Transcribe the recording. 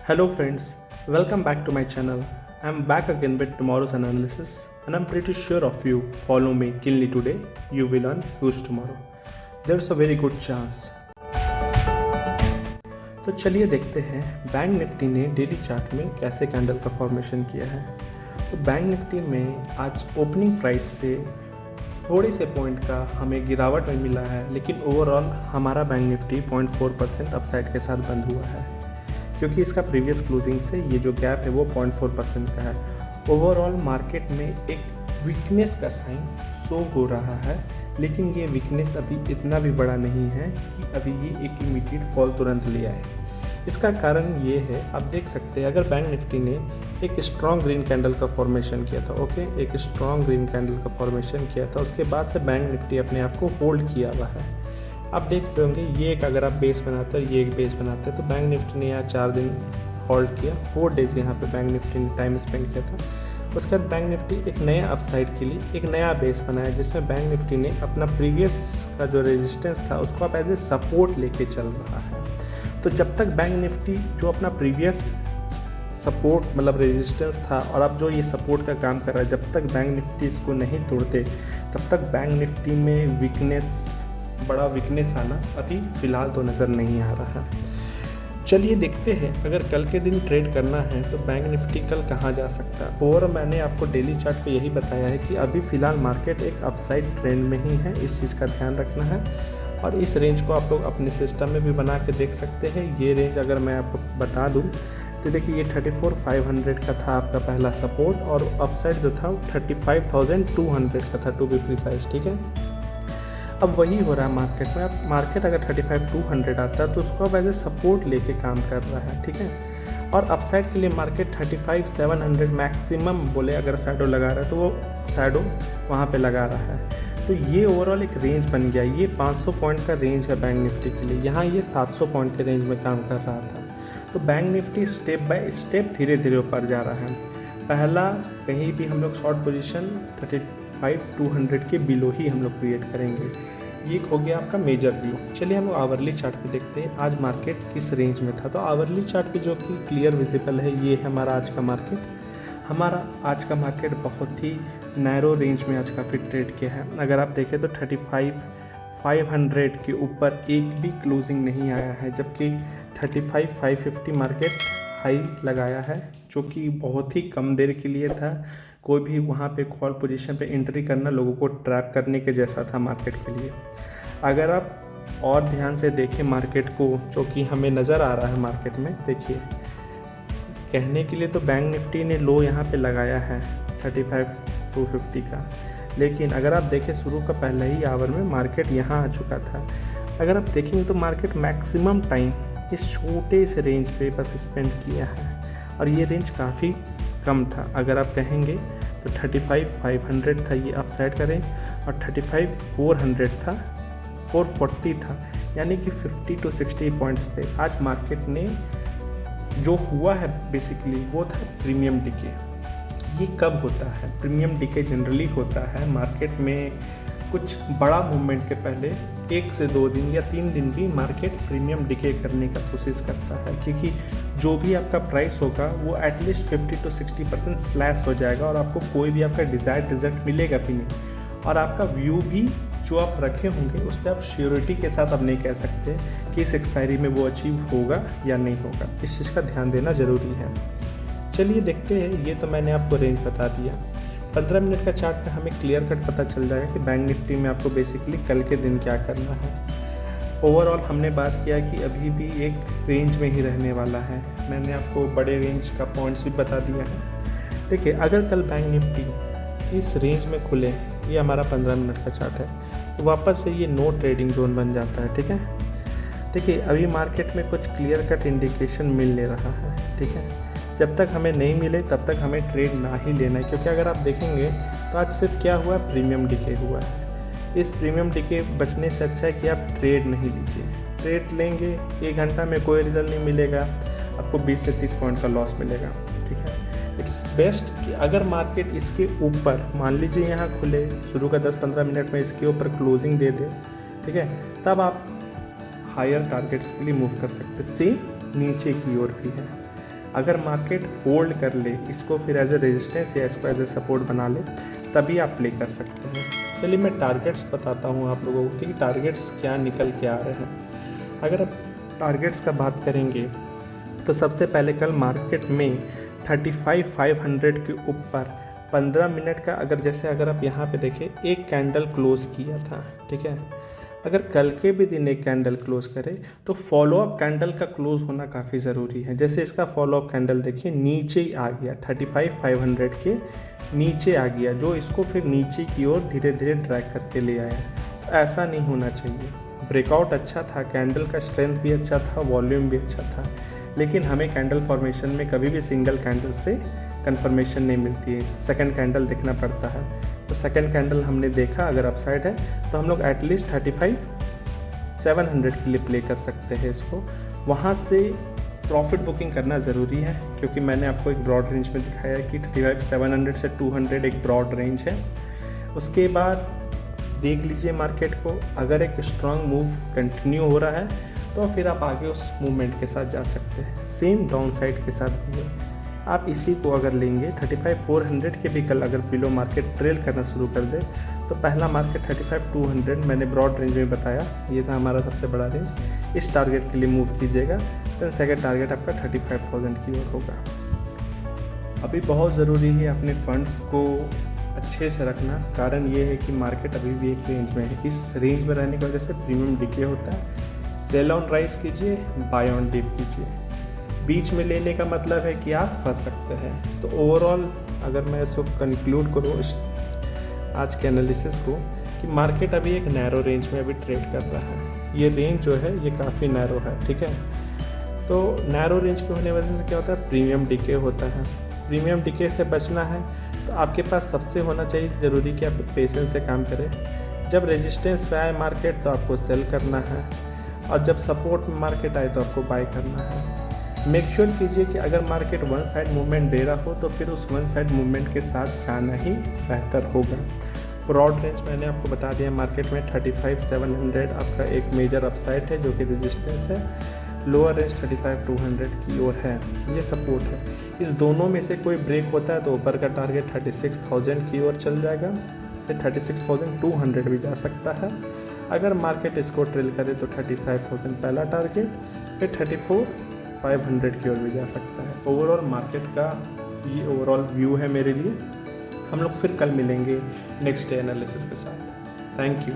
Hello friends, welcome back to my channel. I'm back again with tomorrow's analysis and I'm pretty sure of you follow me keenly today, you will earn huge tomorrow. There's a very good chance. तो चलिए देखते हैं bank Nifty ने daily chart में कैसे candle का formation किया है। तो बैंक निफ्टी में आज ओपनिंग प्राइस से थोड़े से पॉइंट का हमें गिरावट में मिला है, लेकिन ओवरऑल हमारा बैंक निफ्टी 0.4% अपसाइड के साथ बंद हुआ है, क्योंकि इसका प्रीवियस क्लोजिंग से ये जो गैप है वो 0.4% का है। ओवरऑल मार्केट में एक वीकनेस का साइन शो हो रहा है, लेकिन ये वीकनेस अभी इतना भी बड़ा नहीं है कि अभी ये एक इमीडिएट फॉल तुरंत ले आए। इसका कारण ये है, आप देख सकते हैं अगर बैंक निफ्टी ने एक स्ट्रॉन्ग ग्रीन कैंडल का फॉर्मेशन किया था, एक स्ट्रॉन्ग ग्रीन कैंडल का फॉर्मेशन किया था, उसके बाद से बैंक निफ्टी अपने आप को होल्ड किया हुआ है। आप देख रहे होंगे ये एक अगर आप बेस बनाते हैं, ये एक बेस बनाते हैं, तो बैंक निफ्टी ने यहाँ 4 दिन होल्ड किया, 4 डेज यहाँ पे बैंक निफ्टी ने टाइम स्पेंड किया था। उसके बाद बैंक निफ्टी एक नया अपसाइड के लिए एक नया बेस बनाया, जिसमें बैंक निफ्टी ने अपना प्रीवियस का जो रेजिस्टेंस था उसको आप एज ए सपोर्ट लेके चल रहा है। तो जब तक बैंक निफ्टी जो अपना प्रीवियस सपोर्ट मतलब रेजिस्टेंस था और अब जो ये सपोर्ट का काम कर रहा है, जब तक बैंक निफ्टी इसको नहीं तोड़ते तब तक बैंक निफ्टी में बड़ा वीकनेस आना अभी फ़िलहाल तो नज़र नहीं आ रहा है। चलिए देखते हैं अगर कल के दिन ट्रेड करना है तो बैंक निफ्टी कल कहाँ जा सकता है। और मैंने आपको डेली चार्ट पे यही बताया है कि अभी फ़िलहाल मार्केट एक अपसाइड ट्रेंड में ही है, इस चीज़ का ध्यान रखना है। और इस रेंज को आप लोग अपने सिस्टम में भी बना के देख सकते हैं। ये रेंज अगर मैं आपको बता दूँ तो देखिए, ये 34,500 का था आपका पहला सपोर्ट, और अपसाइड जो था 35,200 का था, टू बी प्रिसाइज। ठीक है, अब वही हो रहा है मार्केट में। अब मार्केट अगर 35,200 आता है तो उसको अब एज ए सपोर्ट लेके काम कर रहा है। ठीक है, और अपसाइड के लिए मार्केट 35,700 मैक्सिमम बोले अगर शैडो लगा रहा है तो वो शैडो वहाँ पे लगा रहा है। तो ये ओवरऑल एक रेंज बन गया। ये 500 पॉइंट का रेंज है बैंक निफ्टी के लिए, यहाँ ये 700 पॉइंट के रेंज में काम कर रहा था। तो bank Nifty step by step धीरे धीरे ऊपर जा रहा है। पहला कहीं भी हम लोग शॉर्ट पोजीशन 35,200 के बिलो ही हम लोग क्रिएट करेंगे। ये हो गया आपका मेजर व्यू। चलिए हम लोग आवरली चार्ट पे देखते हैं आज मार्केट किस रेंज में था। तो आवरली चार्ट पे जो कि क्लियर विजिबल है, ये है हमारा आज का मार्केट। हमारा आज का मार्केट बहुत ही नैरो रेंज में आज काफ़ी ट्रेड किया है। अगर आप देखें तो 35,500 के ऊपर एक भी क्लोजिंग नहीं आया है, जबकि 35,550 मार्केट हाई लगाया है, जो कि बहुत ही कम देर के लिए था। कोई भी वहाँ पे कॉल पोजीशन पे एंट्री करना लोगों को ट्रैप करने के जैसा था मार्केट के लिए। अगर आप और ध्यान से देखें मार्केट को, जो कि हमें नज़र आ रहा है मार्केट में, देखिए कहने के लिए तो बैंक निफ्टी ने लो यहाँ पे लगाया है 35,250 का, लेकिन अगर आप देखें शुरू का पहले ही आवर में मार्केट यहाँ आ चुका था। अगर आप देखेंगे तो मार्केट मैक्सिमम टाइम इस छोटे से रेंज पे बस स्पेंड किया है, और ये रेंज काफ़ी कम था। अगर आप कहेंगे तो 35,500 था ये अपसाइड का रेंज, और 35,400 था, 440 था, यानी कि 50 to 60 पॉइंट्स पे आज मार्केट ने जो हुआ है बेसिकली वो था प्रीमियम डिके। ये कब होता है? प्रीमियम डिके जनरली होता है मार्केट में कुछ बड़ा मूवमेंट के पहले 1 से 2 दिन या 3 दिन भी मार्केट प्रीमियम डिके करने का कोशिश करता है, क्योंकि जो भी आपका प्राइस होगा वो एटलीस्ट 50 to 60% स्लैश हो जाएगा, और आपको कोई भी आपका डिज़ायर्ड रिजल्ट मिलेगा भी नहीं, और आपका व्यू भी जो आप रखे होंगे उस पर आप श्योरिटी के साथ अब नहीं कह सकते कि इस एक्सपायरी में वो अचीव होगा या नहीं होगा। इस चीज़ का ध्यान देना ज़रूरी है। चलिए देखते हैं। ये तो मैंने आपको रेंज बता दिया। 15 मिनट का चार्ट पे हमें क्लियर कट पता चल जाएगा कि बैंक निफ्टी में आपको बेसिकली कल के दिन क्या करना है। ओवरऑल हमने बात किया कि अभी भी एक रेंज में ही रहने वाला है। मैंने आपको बड़े रेंज का पॉइंट्स भी बता दिया है। देखिए, अगर कल बैंक निफ्टी इस रेंज में खुले, ये हमारा 15 मिनट का चार्ट है, तो वापस से ये नो ट्रेडिंग जोन बन जाता है। ठीक है, देखिए अभी मार्केट में कुछ क्लियर कट इंडिकेशन मिल ले रहा है। ठीक है, जब तक हमें नहीं मिले तब तक हमें ट्रेड ना ही लेना है, क्योंकि अगर आप देखेंगे तो आज सिर्फ क्या हुआ, प्रीमियम डिके हुआ है। इस प्रीमियम डिके बचने से अच्छा है कि आप ट्रेड नहीं लीजिए। ट्रेड लेंगे 1 घंटा में कोई रिजल्ट नहीं मिलेगा, आपको 20 से 30 पॉइंट का लॉस मिलेगा। ठीक है, इट्स बेस्ट कि अगर मार्केट इसके ऊपर मान लीजिए यहाँ खुले, शुरू का 10-15 मिनट में इसके ऊपर क्लोजिंग दे दे, ठीक है, तब आप हायर टारगेट्स के लिए मूव कर सकते। सेम नीचे की ओर भी है। अगर मार्केट होल्ड कर ले इसको फिर एज ए रेजिस्टेंस या इसको एज ए सपोर्ट बना ले तभी आप प्ले कर सकते हैं। चलिए मैं टारगेट्स बताता हूँ आप लोगों को कि टारगेट्स क्या निकल के आ रहे हैं। अगर आप टारगेट्स का बात करेंगे तो सबसे पहले कल मार्केट में 35,500 के ऊपर 15 मिनट का अगर आप यहाँ पे देखें एक कैंडल क्लोज किया था, ठीक है। अगर कल के भी दिन एक कैंडल क्लोज करे तो फॉलोअप कैंडल का क्लोज होना काफ़ी ज़रूरी है। जैसे इसका फॉलोअप कैंडल देखिए नीचे ही आ गया, 35,500 के नीचे आ गया, जो इसको फिर नीचे की ओर धीरे धीरे ड्रैग करके ले आया। तो ऐसा नहीं होना चाहिए। ब्रेकआउट अच्छा था, कैंडल का स्ट्रेंथ भी अच्छा था, वॉल्यूम भी अच्छा था, लेकिन हमें कैंडल फॉर्मेशन में कभी भी सिंगल कैंडल से कंफर्मेशन नहीं मिलती है, सेकंड कैंडल देखना पड़ता है। तो सेकंड कैंडल हमने देखा, अगर अपसाइड है तो हम लोग एटलीस्ट 35,700 के लिए प्ले कर सकते हैं इसको। वहाँ से प्रॉफिट बुकिंग करना ज़रूरी है, क्योंकि मैंने आपको एक ब्रॉड रेंज में दिखाया कि 35,700 से 200 एक ब्रॉड रेंज है। उसके बाद देख लीजिए मार्केट को, अगर एक स्ट्रांग मूव कंटिन्यू हो रहा है तो फिर आप आगे उस मूवमेंट के साथ जा सकते हैं। सेम डाउन साइड के साथ भी है, आप इसी को अगर लेंगे 35,400 के भी कल अगर बिलो मार्केट ट्रेल करना शुरू कर दे तो पहला मार्केट 35,200 मैंने ब्रॉड रेंज में बताया, ये था हमारा सबसे बड़ा रेंज। इस टारगेट के लिए मूव कीजिएगा, फिर सेकंड टारगेट आपका 35,000 की ओर होगा। अभी बहुत ज़रूरी है अपने फंड्स को अच्छे से रखना, कारण ये है कि मार्केट अभी भी एक रेंज में है। इस रेंज में रहने की वजह से प्रीमियम डिके होता है। सेल ऑन राइज कीजिए, बाय ऑन डिप कीजिए। बीच में लेने का मतलब है कि आप फंस सकते हैं। तो ओवरऑल अगर मैं इसको कंक्लूड करूँ आज के एनालिसिस को, कि मार्केट अभी एक नैरो रेंज में अभी ट्रेड कर रहा है। ये रेंज जो है ये काफ़ी नैरो है, ठीक है। तो नैरो रेंज के होने की वजह से क्या होता है, प्रीमियम डिके होता है। प्रीमियम डिके से बचना है तो आपके पास सबसे होना चाहिए ज़रूरी कि आप पेशेंस से काम करें। जब रेजिस्टेंस पे आए मार्केट तो आपको सेल करना है, और जब सपोर्ट में मार्केट आए तो आपको बाय करना है। मेक श्योर कीजिए कि अगर मार्केट वन साइड मूवमेंट दे रहा हो तो फिर उस वन साइड मूवमेंट के साथ जाना ही बेहतर होगा। ब्रॉड रेंज मैंने आपको बता दिया, मार्केट में 35,700 आपका एक मेजर अपसाइड है जो कि रेजिस्टेंस है। लोअर रेंज 35,200 की ओर है, ये सपोर्ट है। इस दोनों में से कोई ब्रेक होता है तो ऊपर का टारगेट 36,000 की ओर चल जाएगा, से 36,200 भी जा सकता है। अगर मार्केट इसको ट्रेल करे तो 35,000 पहला टारगेट, फिर 34,500 की ओर भी जा सकता है। ओवरऑल मार्केट का ये ओवरऑल व्यू है मेरे लिए। हम लोग फिर कल मिलेंगे नेक्स्ट डे एनालिसिस के साथ। Thank you.